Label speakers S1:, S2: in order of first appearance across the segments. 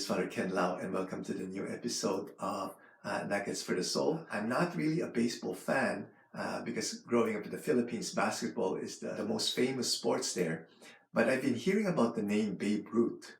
S1: is Father Ken Lau, and welcome to the new episode of Nuggets for the Soul. I'm not really a baseball fan because growing up in the Philippines, basketball is the most famous sports there. But I've been hearing about the name Babe Ruth,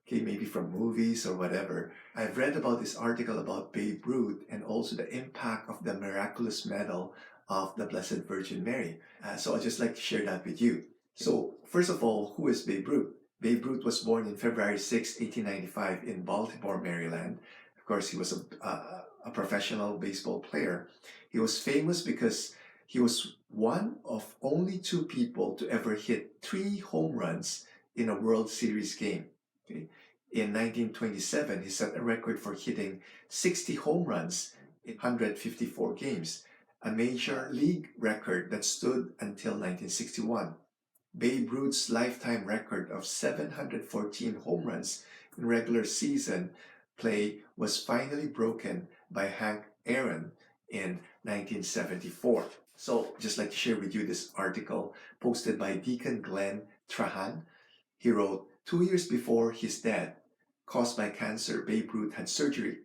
S1: okay, maybe from movies or whatever. I've read about this article about Babe Ruth and also the impact of the miraculous medal of the Blessed Virgin Mary. So I'd just like to share that with you. So, first of all, who is Babe Ruth? Babe Ruth was born in February 6, 1895 in Baltimore, Maryland. Of course, he was a professional baseball player. He was famous because he was one of only two people to ever hit 3 home runs in a World Series game. Okay? In 1927, he set a record for hitting 60 home runs in 154 games, a major league record that stood until 1961. Babe Ruth's lifetime record of 714 home runs in regular season play was finally broken by Hank Aaron in 1974. So, just like to share with you this article posted by Deacon Glenn Trahan. He wrote, 2 years before his death, caused by cancer, Babe Ruth had surgery.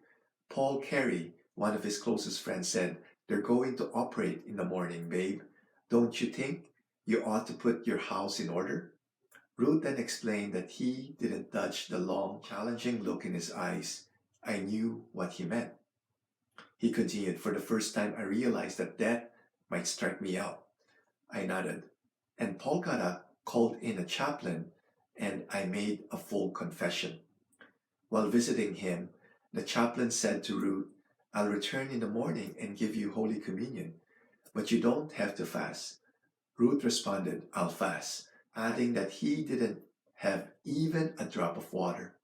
S1: Paul Carey, one of his closest friends, said, "They're going to operate in the morning, Babe. Don't you think you ought to put your house in order?" Ruth then explained that he didn't dodge the long, challenging look in his eyes. I knew what he meant. He continued, "For the first time, I realized that death might strike me out." I nodded. And Paul got up, called in a chaplain, and I made a full confession. While visiting him, the chaplain said to Ruth, "I'll return in the morning and give you Holy Communion, but you don't have to fast." Ruth responded, "I'll fast," adding that he didn't have even a drop of water.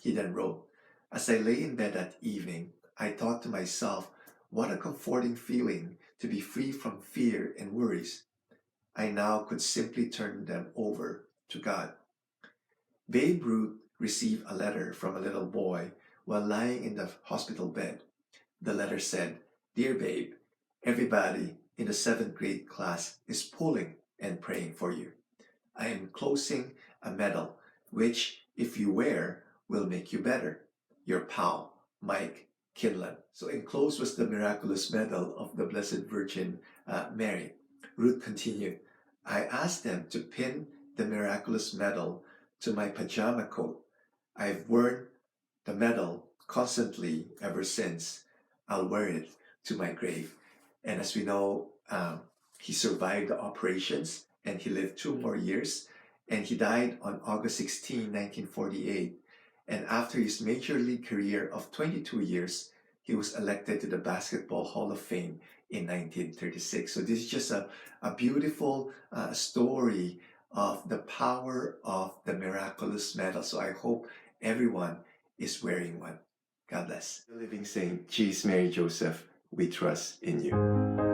S1: He then wrote, "As I lay in bed that evening, I thought to myself, what a comforting feeling to be free from fear and worries. I now could simply turn them over to God." Babe Ruth received a letter from a little boy while lying in the hospital bed. The letter said, "Dear Babe, everybody in the 7th grade class is pulling and praying for you. I am closing a medal, which, if you wear, will make you better. Your pal, Mike Kinlan." So enclosed was the miraculous medal of the Blessed Virgin Mary. Ruth continued, "I asked them to pin the miraculous medal to my pajama coat. I've worn the medal constantly ever since. I'll wear it to my grave." And as we know, he survived the operations and he lived 2 more years. And he died on August 16, 1948. And after his major league career of 22 years, he was elected to the Basketball Hall of Fame in 1936. So this is just a beautiful story of the power of the miraculous medal. So I hope everyone is wearing one. God bless. The living saint, Jesus, Mary, Joseph, we trust in you.